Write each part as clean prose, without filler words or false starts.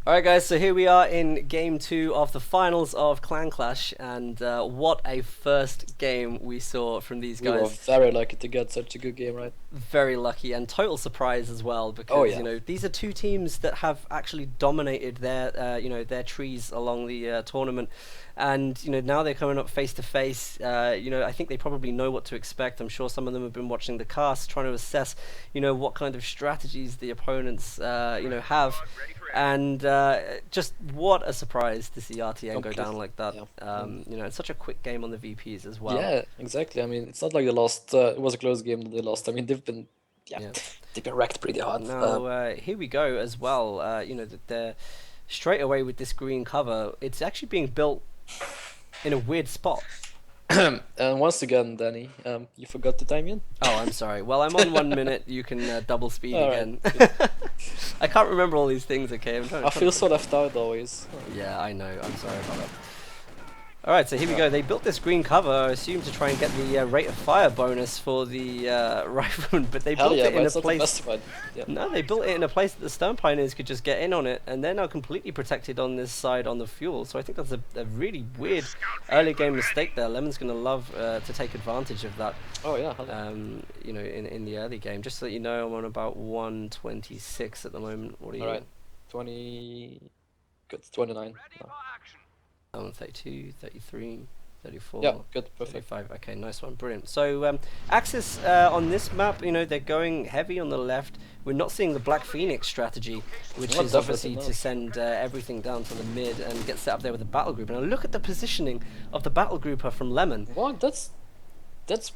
Alright guys, so here we are in game 2 of the finals of Clan Clash, and what a first game we saw from these We were guys. very lucky to get such a good game, right? Very lucky and total surprise as well, Oh because yeah. these are two teams that have actually dominated their their trees along the tournament, and now they're coming up face to face. I think they probably know what to expect. I'm sure some of them have been watching the cast, trying to assess what kind of strategies the opponents have. And just what a surprise to see RtN go down like that. Yeah. It's such a quick game on the VPs as well. Yeah, exactly. I mean, it's not like they lost. It was a close game that they lost. I mean, yeah, Yeah. they've been wrecked pretty hard. Now here we go as well. That they're straight away with this green cover. It's actually being built in a weird spot. And once again, Danny, you forgot to time in. Oh, I'm sorry. Well, I'm on 1 minute. You can double speed All again. right. I can't remember all these things. Okay, I'm trying. I feel so left out always. Yeah, I know. I'm sorry about that. Alright, so here we go. They built this green cover, I assume, to try and get the rate of fire bonus for the rifleman, but they Hell built yeah, it but in a it's not the place... best one. Yeah. No, they built it in a place that the Stone Pioneers could just get in on it, and they're now completely protected on this side on the fuel, so I think that's a really weird early game mistake there. Lemon's going to love to take advantage of that, Oh yeah. Hell yeah. in the early game. Just so that you know, I'm on about 126 at the moment. What are you? All right. 29. No. I'm 32, 33... 34. Yeah, good, perfect. 35. Okay, nice one, brilliant. So Axis on this map, they're going heavy on the left. We're not seeing the Black Phoenix strategy, which Not is definitely obviously not. to send everything down to the mid and get set up there with the battle group. And look at the positioning of the battle grouper from Lemon. Well, that's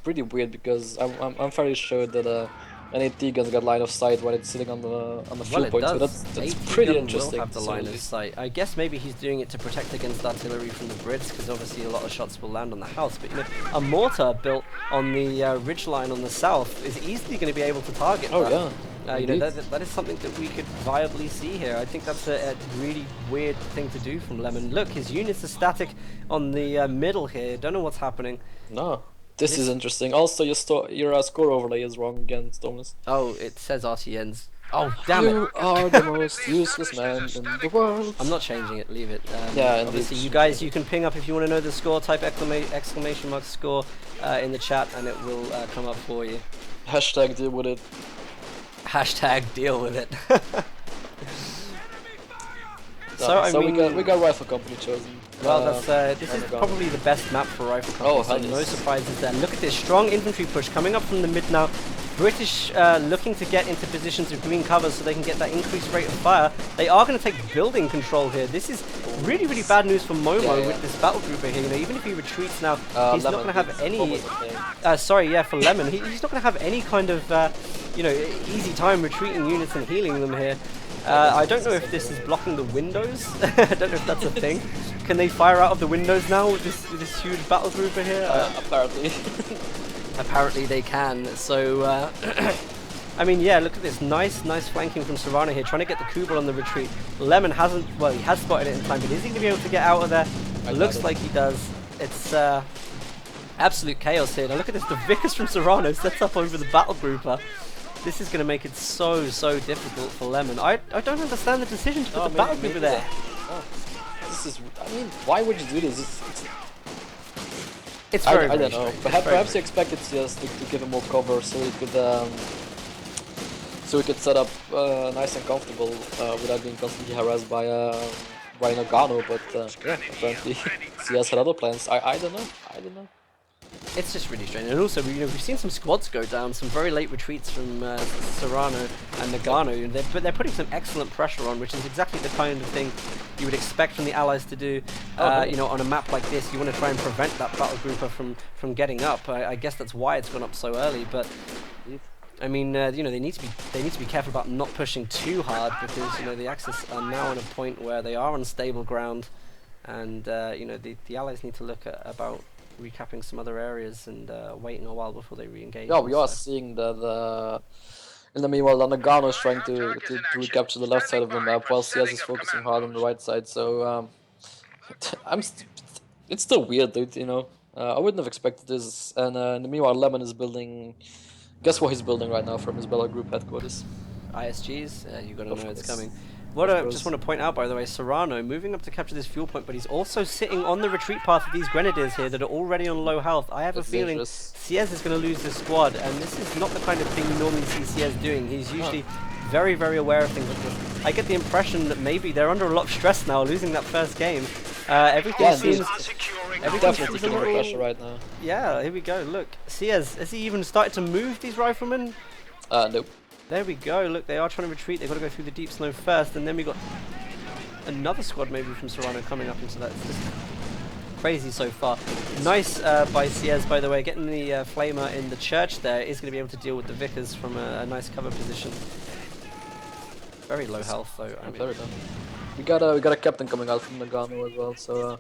pretty weird because I'm fairly sure that an AT gun's got line of sight when it's sitting on the fuel Well, it point. So does. that's AT pretty gun interesting. will have the to say line the of least. sight. I guess maybe he's doing it to protect against artillery from the Brits, because obviously a lot of shots will land on the house. But a mortar built on the ridge line on the south is easily going to be able to target Oh that. yeah. Indeed. That is something that we could viably see here. I think that's a really weird thing to do from Lemon. Look, his units are static on the middle here. Don't know what's happening. No. This is interesting. Also, your score overlay is wrong again, Stormless. Oh, it says RtN's. Oh, damn it. You are the most useless man in the world. I'm not changing it, leave it. Yeah, indeed. Obviously, you guys, you can ping up if you want to know the score, type exclamation mark score in the chat and it will come up for you. Hashtag deal with it. Hashtag deal with it. So, I mean, we got Rifle Company chosen. well, this is Rifle probably the best map for Rifle Oh, Company, so hell no yes. surprises there. Look at this strong infantry push coming up from the mid now. British looking to get into positions of green cover so they can get that increased rate of fire. They are going to take building control here. This is really, really bad news for Momo Yeah, yeah. with this battle group here. Even if he retreats now, he's not Lemon, going to have it's any... almost the same. sorry, yeah, for Lemon. He's not going to have any kind of, easy time retreating units and healing them here. I don't know if this is blocking the windows. I don't know if that's a thing. Can they fire out of the windows now with this huge battle grouper here? Apparently. Apparently they can. So, I mean, yeah, look at this. Nice flanking from Serrano here, trying to get the Kubel on the retreat. Lemon hasn't, well, he has spotted it in time, but is he going to be able to get out of there? Looks like he does. It's absolute chaos here. Now look at this. The Vickers from Serrano sets up over the battle grouper. This is going to make it so difficult for Lemon. I don't understand the decision to put the battle grouper there. Oh. This is. I mean, why would you do this? It's very, I very don't know. strange. Perhaps you expected just to give him more cover so he could set up nice and comfortable without being constantly harassed by Nagano. But yeah, apparently he has had other plans. I don't know. It's just really strange, and also we've seen some squads go down, some very late retreats from Serrano and Nagano, and they're putting some excellent pressure on, which is exactly the kind of thing you would expect from the Allies to do. On a map like this, you want to try and prevent that battle grouper from getting up. I guess that's why it's gone up so early, but. I mean, they need to be careful about not pushing too hard, because the Axis are now on a point where they are on stable ground, and the Allies need to look at about recapping some other areas and waiting a while before they re-engage. Yeah, we are seeing that. In the meanwhile, Nagano is trying to recapture the left side of the map, while CS is focusing hard on the right side. So it's still weird, dude. I wouldn't have expected this. And in the meanwhile, Lemon is building. Guess what he's building right now from his battle group headquarters? ISGs, you gotta know it's coming. What I just want to point out, by the way, Serrano moving up to capture this fuel point, but he's also sitting on the retreat path of these Grenadiers here that are already on low health. I have a feeling Ciez is going to lose this squad, and this is not the kind of thing you normally see Ciez doing. He's usually very, very aware of things like this. I get the impression that maybe they're under a lot of stress now, losing that first game. Everything seems... Definitely feeling the pressure right now. Yeah, here we go. Look, Ciez, has he even started to move these riflemen? Nope. There we go. Look, they are trying to retreat. They've got to go through the deep snow first, and then we got another squad maybe from Serrano coming up into that. It's just crazy so far. Nice by Ciez, by the way. Getting the flamer in the church there is going to be able to deal with the Vickers from a nice cover position. Very low health though. I mean, we got a captain coming out from Nagano as well, so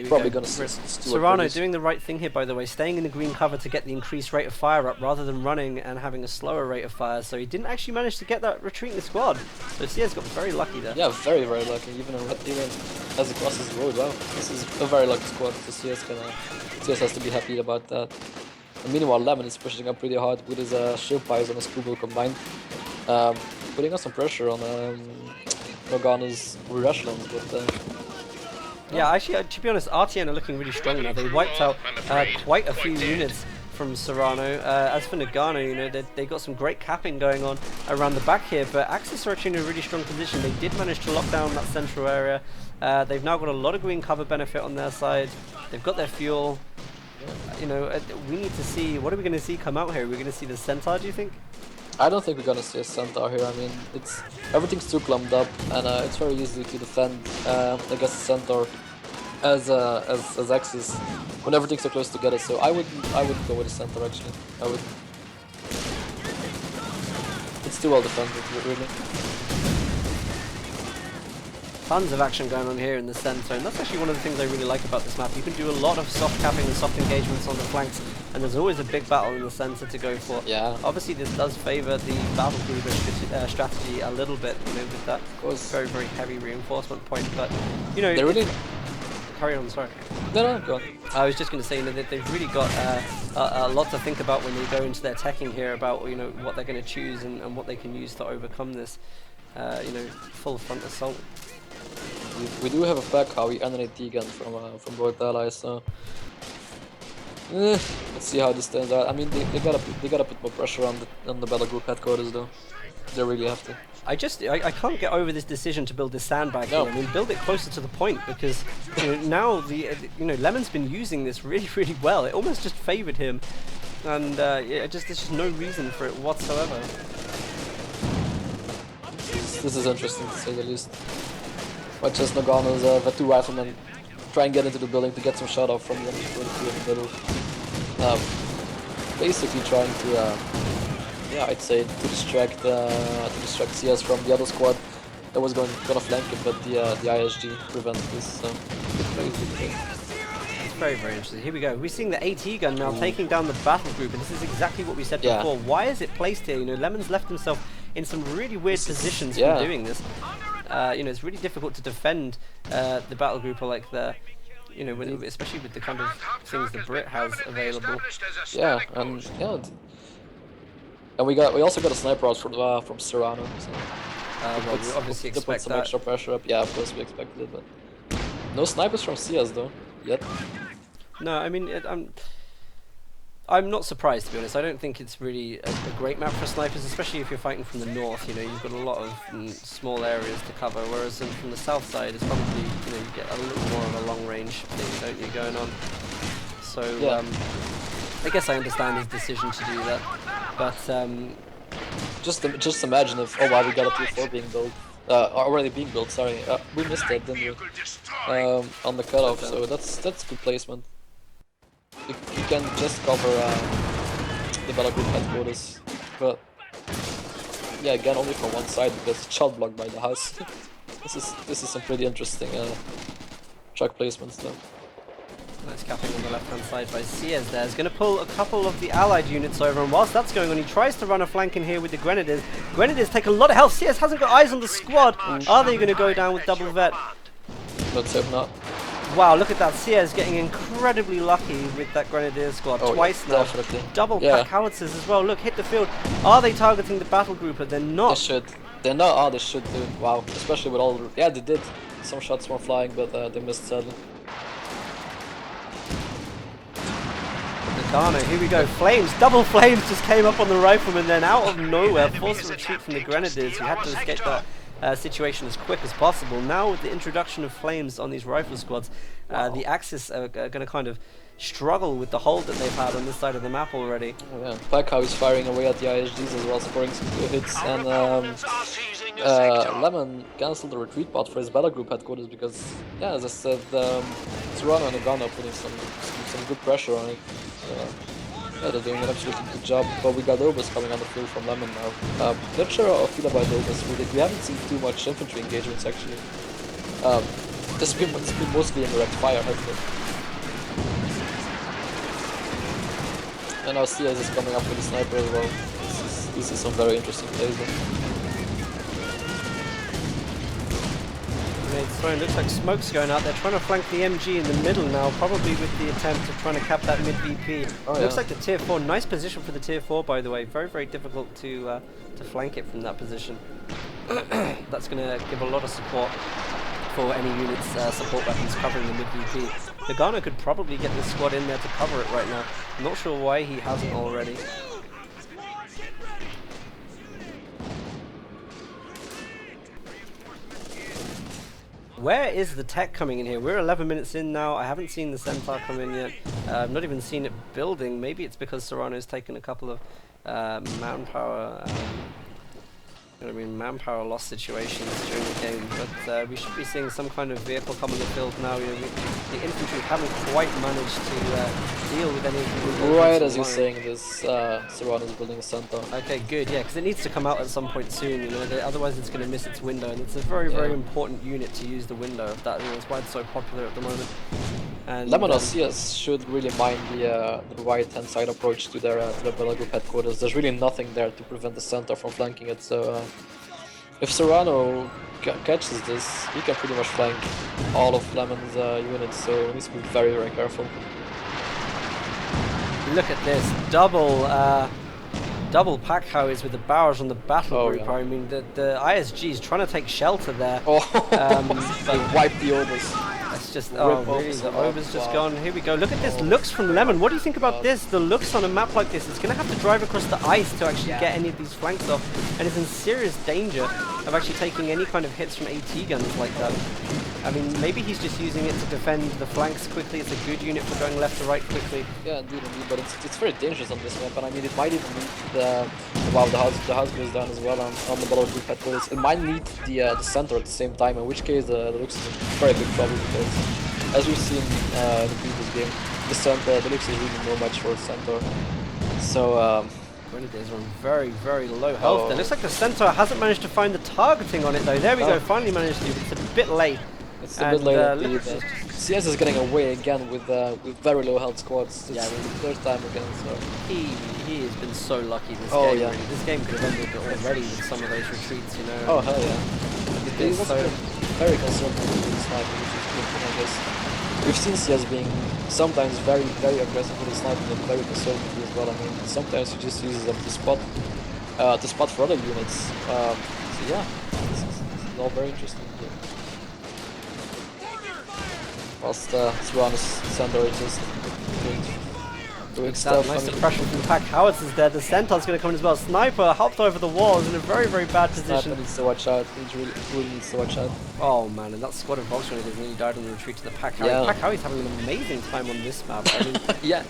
probably gonna Serrano doing the right thing here, by the way, staying in the green cover to get the increased rate of fire up rather than running and having a slower rate of fire. So he didn't actually manage to get that retreating squad. So Ciez got very lucky there. Yeah, very, very lucky. Even as he crosses the road. Wow, this is a very lucky squad. So Ciez has to be happy about that. And meanwhile, Lemon is pushing up pretty hard with his shield pies and his Kubo combined, putting on some pressure on Nagano's rear echelons, but. Yeah, actually, to be honest, RtN are looking really strong now. They wiped out quite a few units from Serrano. As for Nagano, you know, they got some great capping going on around the back here, but Axis are actually in a really strong position. They did manage to lock down that central area. They've now got a lot of green cover benefit on their side. They've got their fuel. You know, we need to see, what are we going to see come out here? Are we going to see the Centaur, do you think? I don't think we're gonna see a Centaur here. I mean, everything's too clumped up, and it's very easy to defend against a Centaur as Axis when everything's so close together. So I would go with a Centaur actually. I would. It's too well defended, really. Tons of action going on here in the center, and that's actually one of the things I really like about this map. You can do a lot of soft capping and soft engagements on the flanks, and there's always a big battle in the center to go for. Yeah. Obviously, this does favor the battle group strategy a little bit, you know, with that very, very heavy reinforcement point. But you know, they really carry on. Sorry. No, go on. I was just going to say, you know, that they've really got a lot to think about when they go into their teching here about, you know, what they're going to choose and what they can use to overcome this, you know, full front assault. We do have a pack Howie and an AT gun from both allies, so let's see how this turns out. I mean, they gotta put more pressure on the battle group headquarters though. They really have to. I can't get over this decision to build this sandbag here. I mean, build it closer to the point, because you know, now Lemon's been using this really, really well. It almost just favoured him, and yeah, there's just no reason for it whatsoever. This is interesting to say the least. Watch as Nagano's the two riflemen try and get into the building to get some shot off from the middle. Basically trying to, yeah, I'd say to distract Ciez from the other squad that was gonna flank him, but the ISG prevented this. So it's very, very interesting. Here we go. We're seeing the AT gun now taking down the battle group, and this is exactly what we said before. Why is it placed here? You know, Lemon's left himself in some really weird positions for doing this. You know, it's really difficult to defend the battle group like the, you know, especially with the kind of things the Brit has available. Yeah, and we also got a sniper out from Serrano. So well, we obviously expect put some extra pressure up. Yeah, of course we expected it, but no snipers from Ciez though yet. No, I mean I'm not surprised, to be honest. I don't think it's really a great map for snipers, especially if you're fighting from the north. You know, you've got a lot of small areas to cover, whereas from the south side, it's probably, you know, you get a little more of a long range thing, don't you, going on. So yeah. I guess I understand his decision to do that, but just imagine if we got a P4 being built, already being built. Sorry, we missed that, didn't we? On the cutoff, so that's good placement. You can just cover the battle group headquarters, but yeah, again only from one side because it's shot blocked by the house. This is some pretty interesting truck placements though. Nice capping on the left hand side by Ciez there. He's going to pull a couple of the allied units over, and whilst that's going on, he tries to run a flank in here with the Grenadiers. Grenadiers take a lot of health. Ciez hasn't got eyes on the squad. Are they going to go down with double vet? Let's hope not. Wow, look at that. Ciez getting incredibly lucky with that Grenadier squad twice now. Definitely. Double pack howitzers as well. Look, hit the field. Are they targeting the battle grouper? They're not. They know how they should do. Wow, especially with all the... Yeah, they did. Some shots were flying, but they missed sadly. Nagano, here we go. Flames, double flames just came up on the rifleman, then out of nowhere, forced a retreat from the Grenadiers, who had to escape that situation as quick as possible. Now with the introduction of flames on these rifle squads, the Axis are going to kind of struggle with the hold that they've had on this side of the map already. Oh, yeah. Pakao is firing away at the ISGs as well, scoring some good hits, and Lemon cancelled the retreat bot for his battle group headquarters because, yeah, as I said, Serrano and Nagano putting some good pressure on it. Yeah, they're doing an absolutely good job, but we got Obus coming on the field from Lemon now. Not sure how I feel about Obus, really. We haven't seen too much infantry engagements actually. It's been mostly indirect fire, hopefully. And now CS is coming up with a sniper as well. This is some very interesting plays. So it looks like smoke's going out. They're trying to flank the MG in the middle now, probably with the attempt of trying to cap that mid VP. Looks like the tier 4, nice position for the tier 4 by the way. Very, very difficult to flank it from that position. That's going to give a lot of support for any units, support weapons covering the mid VP. Nagano could probably get this squad in there to cover it right now. I'm not sure why he hasn't already. Where is the tech coming in here? We're 11 minutes in now. I haven't seen the Centaur come in yet. I've not even seen it building. Maybe it's because Serrano's taken a couple of manpower manpower loss situations during the game, but we should be seeing some kind of vehicle come on the field now. You know, the infantry haven't quite managed to deal with any of the right as you're saying this, Serrano's building a center. Okay, good, yeah, because it needs to come out at some point soon, you know, otherwise it's going to miss its window, and it's a very, very important unit to use the window of that, you know, that's why it's so popular at the moment. And Lemon CS should really mind the right hand side approach to their battle group headquarters. There's really nothing there to prevent the center from flanking it, so if Serrano catches this, he can pretty much flank all of Lemon's units, so he needs to be very, very careful. Look at this, double pack howies with the barrage on the battle group. Yeah. I mean, the ISG is trying to take shelter there. They wiped the Obus. It's just, really, the Ober's just gone. Here we go. Look at this looks from Lemon. What do you think about this? The looks on a map like this, it's going to have to drive across the ice to actually get any of these flanks off, and it's in serious danger of actually taking any kind of hits from AT guns like that. I mean, maybe he's just using it to defend the flanks quickly. It's a good unit for going left to right quickly. Yeah, indeed, but it's very dangerous on this map, and I mean, it might even need the house goes down as well on the battle group headquarters. It might need the center at the same time, in which case the looks is a very big problem, because as we've seen in the previous game, the looks is really no match for the center. So Grenadiers are on very, very low health. It looks like the Centaur hasn't managed to find the targeting on it though. There we go, finally managed to. It's a bit late. It's a bit late. CS is getting away again with very low health squads. It's the third time again. So he has been so lucky this game. Really. This game could have ended already with some of those retreats, you know. Oh hell yeah! He was very conservative with his sniping, which is good, I guess. We've seen CS being sometimes very, very aggressive with his sniping and very conservative as well. I mean, sometimes he just uses them to spot for other units. So yeah, it's all very interesting. Whilst Serrano's center is just doing stuff. Nice suppression from the pack. Howitzers there. The Centaur's going to come in as well. Sniper hopped over the walls in a very, very bad position. Sniper needs to watch out. He really needs to watch out. Oh man, and that squad of Volkswagen nearly died on the retreat to the pack. Pack Howie's having an amazing time on this map. I mean, yeah.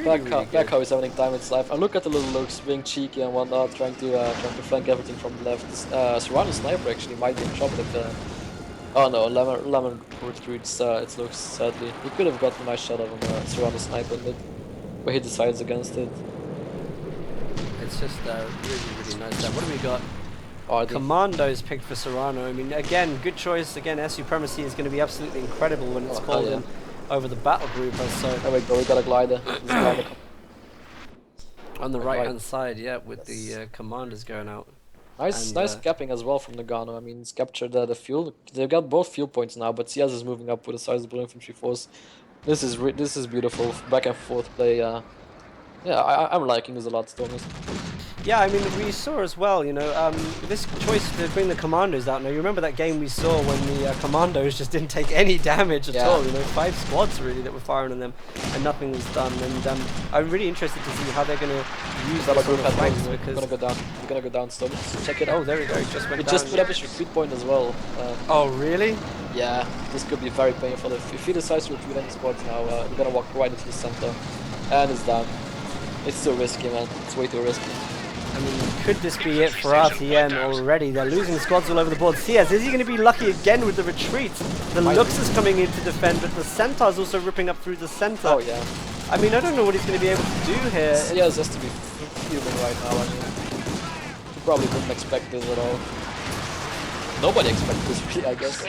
Pack Howie's having time in its life. And look at the little looks, being cheeky and whatnot, trying to flank everything from the left. Serrano's sniper actually might be in trouble if. Oh no, Lemon retreats its looks, sadly. He could have gotten a nice shot of him, Serrano's sniper, but he decides against it. It's just really, really nice. What do we got? Commandos picked for Serrano. I mean, again, good choice. Again, air supremacy is going to be absolutely incredible when it's called in over the battle group. So there we go, we got a glider. On the right-hand side, yeah, with the commanders going out. Nice capping as well from Nagano. I mean, it's captured the fuel. They've got both fuel points now, but CS is moving up with a sizable infantry force. This is beautiful. Back and forth play. Yeah, I'm liking this a lot, Stormers. Yeah, I mean, we saw as well, you know, this choice to bring the commandos out. Now, you remember that game we saw when the commandos just didn't take any damage at all, you know, 5 squads really that were firing on them and nothing was done. And I'm really interested to see how they're going to use that on the flanks because... We're gonna go down, so let's check it out. Oh, there we go, just went We down. just put up his retreat point as well. Oh, really? Yeah, this could be very painful. If he decides to retreat any squads now, we're gonna walk right into the center. And it's down. It's too risky, man. It's way too risky. I mean, could this be it for RtN already? They're losing squads all over the board. CS, is he going to be lucky again with the retreats? The Lux is coming in to defend, but the Centaur's also ripping up through the center. Oh, yeah. I mean, I don't know what he's going to be able to do here. CS has to be fuming right now. I mean, he probably didn't expect this at all. Nobody expected this, really, I guess.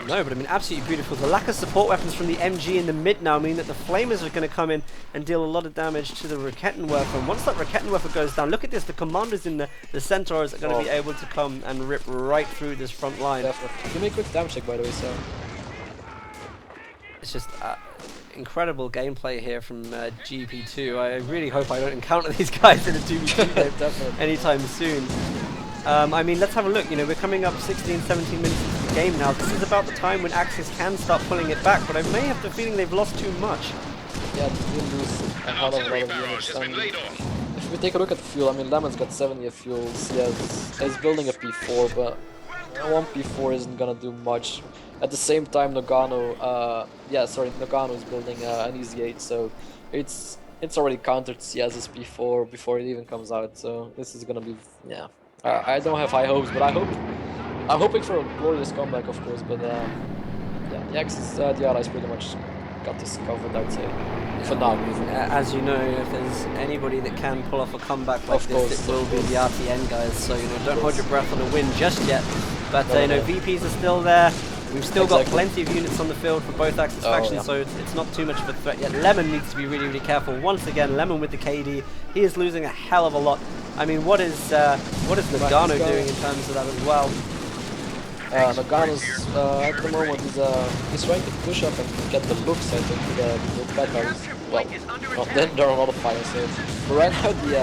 No, but I mean, absolutely beautiful. The lack of support weapons from the MG in the mid now mean that the Flamers are going to come in and deal a lot of damage to the Rakettenwerfer. And once that Rakettenwerfer goes down, look at this, the commanders in the Centaurs are going to be able to come and rip right through this front line. Definitely. Give me a quick damage check, by the way, so... It's just incredible gameplay here from GP2. I really hope I don't encounter these guys in a 2v2 game anytime soon. I mean, let's have a look. You know, we're coming up 16, 17 minutes into the game now. This is about the time when Axis can start pulling it back, but I may have the feeling they've lost too much. Yeah, they did lose a lot of units. If we take a look at the fuel, I mean, Lemon's got 70 of fuels. Yeah, he's building a P4, but one P4 isn't gonna do much. At the same time, Nagano is building an Easy 8, so it's already countered CS's P4 before it even comes out. So this is gonna be, yeah. I don't have high hopes, but I'm hoping for a glorious comeback, of course. But yeah, the Axis, the Allies pretty much got this covered, I'd say, for now. As you know, if there's anybody that can pull off a comeback like this, it will be the RtN guys. So you know, don't hold your breath on a win just yet. But you know, VPs are still there. We've still got plenty of units on the field for both Axis factions, so it's not too much of a threat yet. Lemon needs to be really, really careful. Once again, Lemon with the KD, he is losing a hell of a lot. I mean, what is Nagano doing in terms of that as well? Nagano's at the moment he's trying to push up and get the looks, I think, with the bad guys. Well, then there are a lot of fire saves. But right now the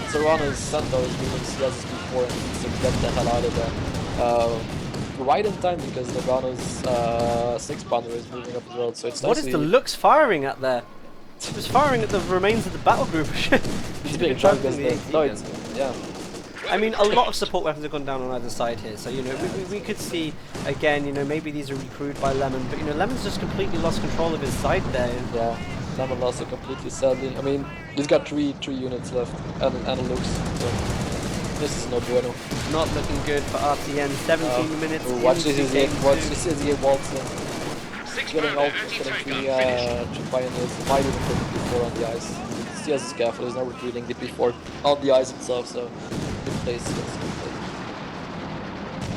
Serrano's Centaur is moving CS's before and needs to get the hell out of there. Right in time because Nagano's 6-pounder is moving up as well, so it's nice. What is the Lux firing at there? It was firing at the remains of the battle group. He's being trapped because yeah. I mean, a lot of support weapons have gone down on either side here, so you know, we could see again, you know, maybe these are recruited by Lemon, but you know, Lemon's just completely lost control of his side there. Yeah, Lemon lost it completely, sadly. I mean, he's got three units left and a Lux. So this is no bueno. Not looking good for RtN. 17 minutes. Watch this is the waltz. Getting out, getting the pioneers. Might even put the P4 on the ice. CS is careful. He's not retreating the P4 on the ice itself. So good play, CS. Good play.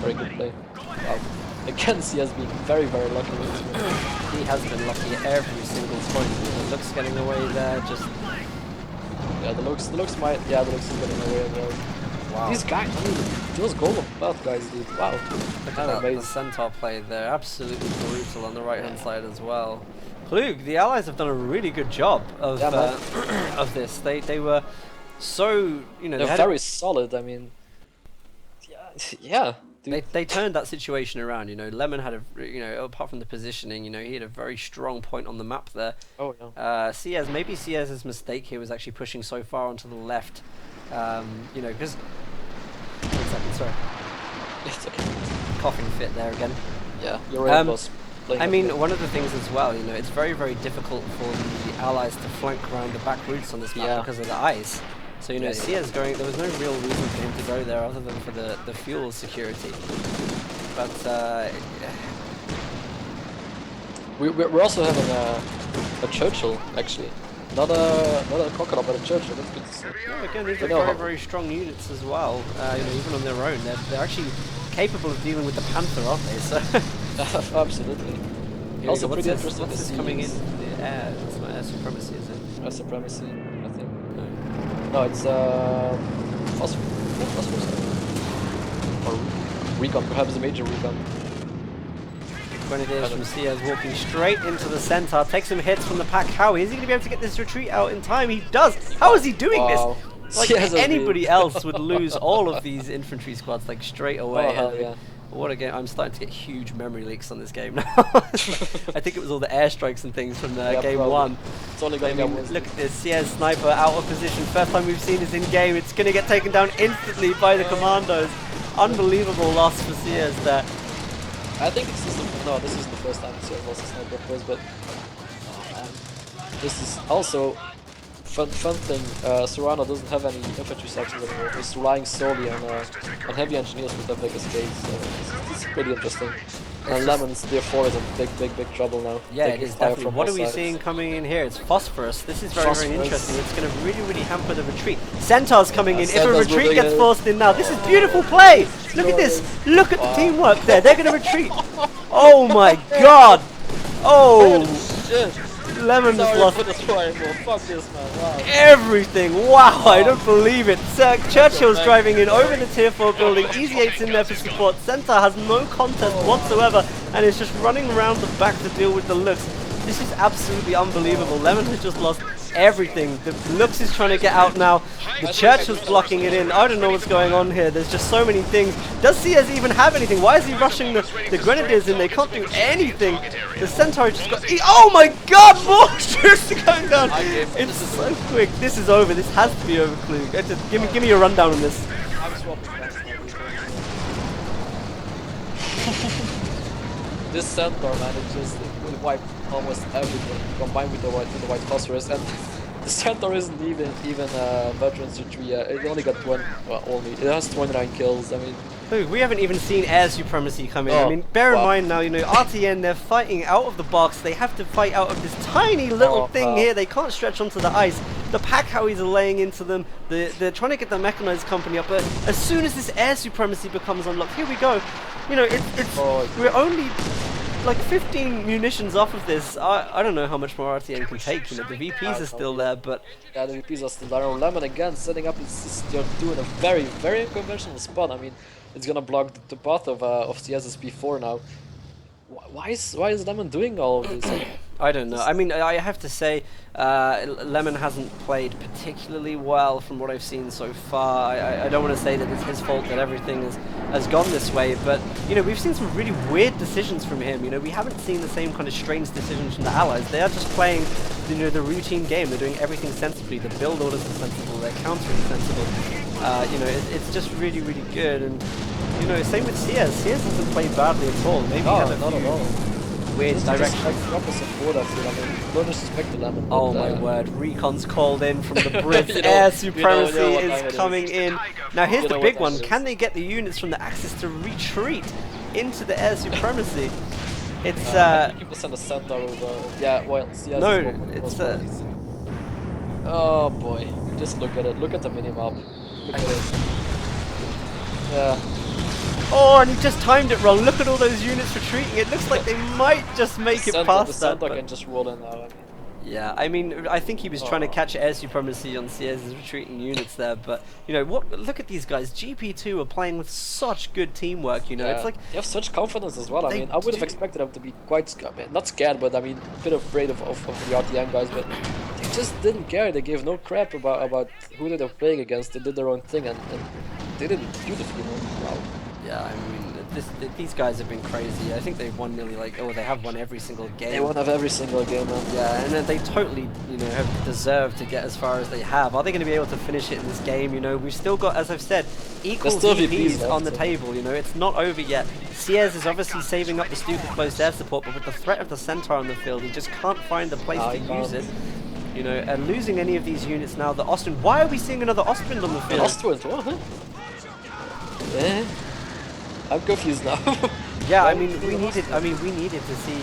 Very good play. Wow. Again, CS being very, very lucky with this one. He has been lucky at every single point. The Lux getting away there. Just yeah, the Lux might. Yeah, the Lux is getting away as well. Wow. These guys, I mean, those golden belt guys, dude. Wow. Look at that, the Centaur play there. Absolutely brutal on the right hand side as well. Klug, the Allies have done a really good job of of this. They were so, you know, they're very solid. I mean, yeah. They turned that situation around. You know, Lemon had a, you know, apart from the positioning, you know, he had a very strong point on the map there. Oh yeah. CS, maybe CS's mistake here was actually pushing so far onto the left. You know, because... 1 second, sorry. It's okay. Coughing fit there again. Yeah, you're right, boss. I mean, one of the things as well, you know, it's very, very difficult for the Allies to flank around the back routes on this map because of the ice. So, you know, CS going, there was no real reason for him to go there other than for the fuel security. But, we're also having a Churchill, actually. Not a crocodile, but a Churchill. That's good to see. Yeah, again, these are very, very strong units as well. You know, even on their own, they're actually capable of dealing with the Panther, aren't they? So absolutely. Also, pretty interesting to see coming in the air. It's not air supremacy, is it? Air supremacy, I think. No, it's phosphorus. Or recon, perhaps a major recon. Grenadiers from CS walking straight into the center, takes some hits from the pack. How is he going to be able to get this retreat out in time? He does! How is he doing this? Like CS has anybody been- else would lose all of these infantry squads like straight away. Oh, hell And yeah. what a game! I'm starting to get huge memory leaks on this game now. I think it was all the airstrikes and things from Yeah, game probably. one. It's only I gonna get mean, worse. look at this CS sniper out of position. First time we've seen this in game. It's going to get taken down instantly by the commandos. Unbelievable loss for CS there. I think this is this isn't the first time CS lost a sniper of course, but oh, man. This is also fun thing. Serrano doesn't have any infantry sections anymore. He's relying solely on heavy engineers with their biggest base. So this is pretty interesting. And Lemons therefore is in big trouble now. Yeah, it taking is fire definitely. from What both are we sides. seeing coming in here? It's phosphorus. This is very Phosphorus. interesting. It's going to really hamper the retreat. Centaur's coming in. If a Centaur's retreat moving gets in. forced in now, this is beautiful play. Look at this. Look at the teamwork there. They're going to retreat. Oh my god. Oh, Shit! Lemons Sorry lost for the triangle. Fuck this, man. Wow. everything. Wow, I don't believe it. Churchill's driving in over the tier 4 building. Easy 8's in there for support. Centaur has no contest whatsoever and is just running around the back to deal with the Lux. This is absolutely unbelievable. Lemon has just lost everything. The Lux is trying to get out now. The Churchill's blocking it in. I don't know what's going on here. There's just so many things. Does CS even have anything? Why is he rushing the Grenadiers in? They can't do anything. The Centaur just got... Oh my god! More troops are going down! It's so quick. This is over. This has to be over, Klug. Give me a rundown on this. I'm swapping back. This Centaur, man, it just wiped almost everything combined with the white phosphorus, and the Centaur isn't even veteran C3 yet. It only got 20. Well, only it has 29 kills. I mean, Look, we haven't even seen air supremacy come in. I Oh, mean, bear in wow. mind now, you know, RtN, they're fighting out of the box. They have to fight out of this tiny little thing here. They can't stretch onto the ice. The pack howies are laying into them. They're trying to get the mechanized company up. But as soon as this air supremacy becomes unlocked, here we go. You know, we're only like 15 munitions off of this. I don't know how much more RtN can take. You know, the VPs are still there, but yeah, the VPs are still there. Lemon again setting up. They're doing a very unconventional spot. I mean, it's gonna block the path of CS's P4 now. Why is Lemon doing all of this? I don't know. I mean, I have to say, Lemon hasn't played particularly well from what I've seen so far. I don't want to say that it's his fault that everything has gone this way, but, you know, we've seen some really weird decisions from him. You know, we haven't seen the same kind of strange decisions from the allies. They are just playing, you know, the routine game. They're doing everything sensibly. The build orders are sensible. They're countering sensible. You know, it's just really good. And, you know, same with CS. CS hasn't played badly at all. Maybe No, had a not few at all. weird directions. Like proper support, I feel. I mean, no disrespect to Lemon. Oh but, my word, Recon's called in from the Brits. You know- Air you know supremacy what time it is is. coming in. Now here's You the know big what one. time it Can is. they get the units from the Axis to retreat into the air supremacy? It's I think you can send a Centaur over. Yeah, well, CS no, is more- it's Oh boy, just look at it. Look at the minimap. Look at it. Yeah. oh, and he just timed it wrong. Look at all those units retreating. It looks like they might just make it The past that. Centaur but- can just roll in now. I mean, Yeah, I mean, I think he was trying to catch air supremacy on CS's retreating units there, but, you know, look at these guys. GP2 are playing with such good teamwork, you know, yeah. it's like... They have such confidence as well. I They mean, I would have do. expected them to be quite, not scared, but I mean, a bit afraid of the RtN guys, but they just didn't care. They gave no crap about who they were playing against. They did their own thing, and they did it beautifully. Wow. Yeah, I mean, these guys have been crazy. I think they've won nearly they have won every single game. They won every single game, man. Yeah, and then they totally, you know, have deserved to get as far as they have. Are they going to be able to finish it in this game? You know, we've still got, as I've said, equal still VPs VPs on the left, table. You know, it's not over yet. Ciez is obviously saving up the stupid close air support, but with the threat of the Centaur on the field, he just can't find a place No, to he can't. use it. You know, and losing any of these units now, the Ostwind. Why are we seeing another Ostwind on the An field? Ostwind, what? Huh? Yeah. I'm confused now. Yeah, I mean, we needed to see.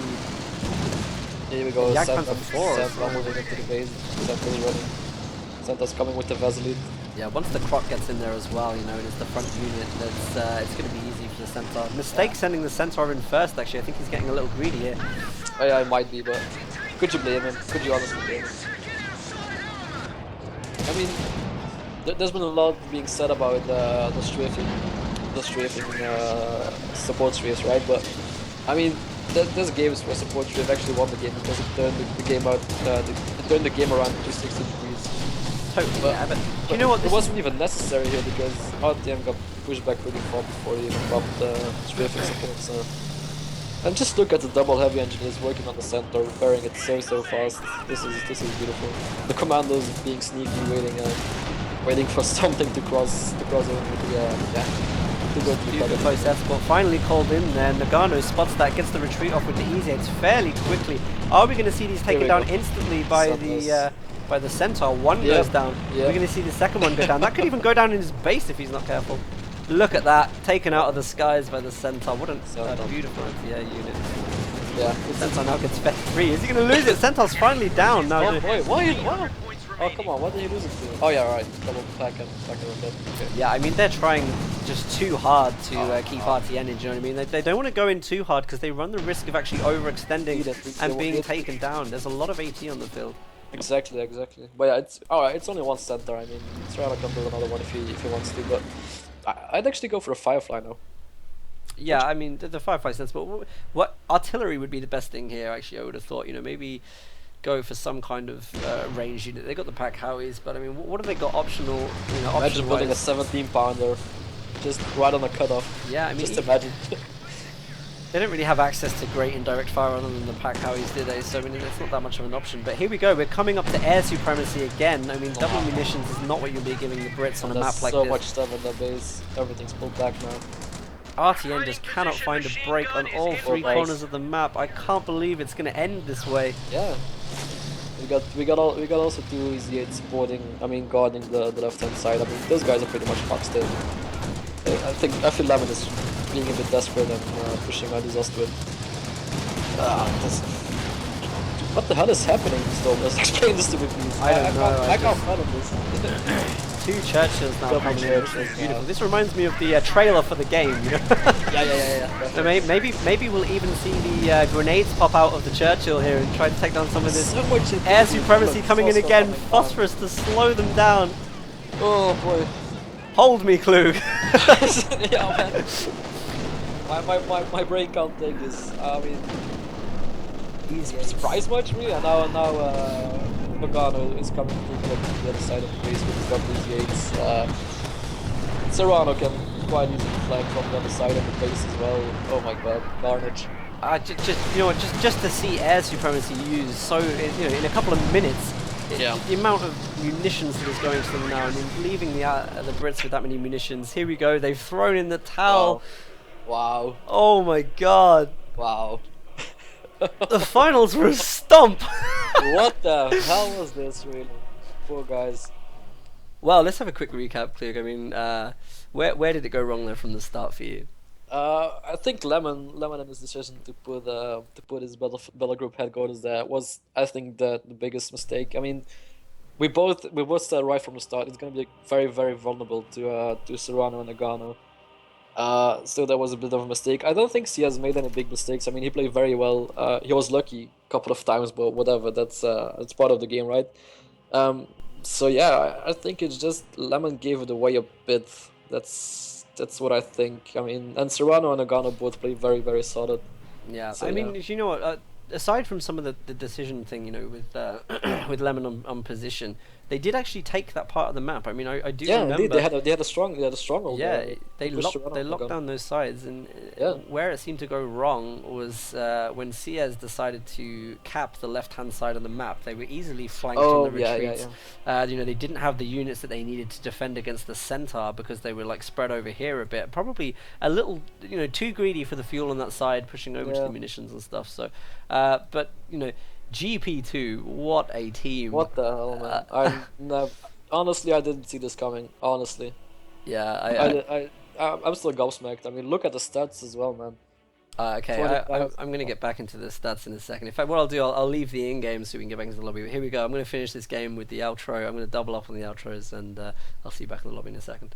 Here we go. Yak Santa Panther 4 as well. moving into the base. Santa's running. Santa's coming with the Vaseline. Yeah, once the Croc gets in there as well, you know, and it's the front unit, it's going to be easy for the Centaur. Mistake sending the Centaur in first, actually. I think he's getting a little greedy here. Oh yeah, it might be, but could you blame him? Could you honestly blame him? I mean, there's been a lot being said about the strafing support strafe, right? But I mean, there's games where support strafe actually won the game because it turned the game out, it turned the game around 360 degrees. Totally, But- yeah. But do you know what? It This wasn't even necessary here because RtN got pushed back pretty far before he even popped the terrific support. So. And just look at the double heavy engineers working on the center, repairing it so fast. This is beautiful. The commandos being sneaky, waiting for something to cross over the to go to the super cutter. close escort finally called in there. Nagano spots that, gets the retreat off with the easy aids fairly quickly. Are we going to see these taken we down go. instantly by the Centaur? One Yeah, goes down. yeah. We're going to see the second one go down. That could even go down in his base if he's not careful. Look at that, taken out of the skies by the Centaur. What a beautiful anti-air unit. Yeah, Centaur now gets fed free. Is he going to lose it? Centaur's finally down now. oh boy, why? Oh come on, what did he lose it to? Oh yeah, right. Double back and okay. Yeah, I mean they're trying just too hard to keep RtN in. You know what I mean? They don't want to go in too hard because they run the risk of actually overextending and being taken down. There's a lot of AT on the field. Exactly. But yeah, it's alright. It's only one center. I mean, Serrano can build another one if he wants to. But I'd actually go for a Firefly now. Yeah, I mean the Firefly sense, but what artillery would be the best thing here? Actually, I would have thought. You know, maybe go for some kind of range unit. They got the Pack Howies, but I mean, what have they got optional? You know, Imagine building a 17-pounder, just right on the cutoff. Yeah, I mean, just imagine. They don't really have access to great indirect fire other than the Pack Howies, do they? So I mean, it's not that much of an option. But here we go. We're coming up to air supremacy again. I mean, double munitions is not what you'll be giving the Brits on a map like so this. much stuff in that base. Everything's pulled back now. RtN just cannot find a break on all three corners of the map. I can't believe it's going to end this way. Yeah. We got also two easy 8 supporting. I mean, guarding the left hand side. I mean, those guys are pretty much boxed in. I feel Lemon is being a bit desperate and pushing out his Ostwin. What the hell is happening, Storm? Just explain this to me, please. I don't know. I can't fathom this. Two Churchills now Double coming in, which is Churchills, beautiful. yeah. This reminds me of the trailer for the game. You know? Yeah. So maybe we'll even see the grenades pop out of the Churchill here and try to take down some of this So much air supremacy coming in again. coming down. Phosphorus to slow them down. Oh boy. Hold me, Klug. Yeah, man. My brain can't take this. I mean, Easy. surprise much really. And now Nagano is coming to the other side of the base with his double easy 8s. Serrano can quite easily flank from the other side of the base as well. Oh my god, carnage. Just to see air supremacy used so in a couple of minutes. The amount of munitions that is going to them now. I mean, leaving the Brits with that many munitions. Here we go. They've thrown in the towel. Wow. Oh my god. Wow. The finals were a stomp. What the hell was this, really? Poor guys. Well, let's have a quick recap, Klug. I mean, where did it go wrong there from the start for you? I think Lemon and his decision to put his battle group headquarters there was, I think, the biggest mistake. I mean, we both said right from the start it's going to be very, very vulnerable to Serrano and Nagano. So that was a bit of a mistake. I don't think he has made any big mistakes. I mean, he played very well. He was lucky a couple of times, but whatever. That's part of the game, right? So yeah, I think it's just Lemon gave it away a bit. That's what I think. I mean, and Serrano and Nagano both play very, very solid. Yeah, So, I mean, you know what? Aside from some of the decision thing, you know, with with Lemon on position, they did actually take that part of the map. I mean, I do remember. Indeed, they had a stronghold. Yeah, they pushed locked Serrano and Nagano. down those sides, and where it seemed to go wrong was when Ciez decided to cap the left-hand side of the map. They were easily flanked on the retreats. You know, they didn't have the units that they needed to defend against the Centaur because they were like spread over here a bit. Probably a little, you know, too greedy for the fuel on that side, pushing over to the munitions and stuff. So, but you know. GP2, what a team! What the hell, man! Honestly, I didn't see this coming. Honestly, yeah, I'm still gobsmacked. I mean, look at the stats as well, man. Okay, I'm gonna get back into the stats in a second. In fact, what I'll do, I'll leave the in-game so we can get back into the lobby. But here we go. I'm gonna finish this game with the outro. I'm gonna double up on the outros, and I'll see you back in the lobby in a second.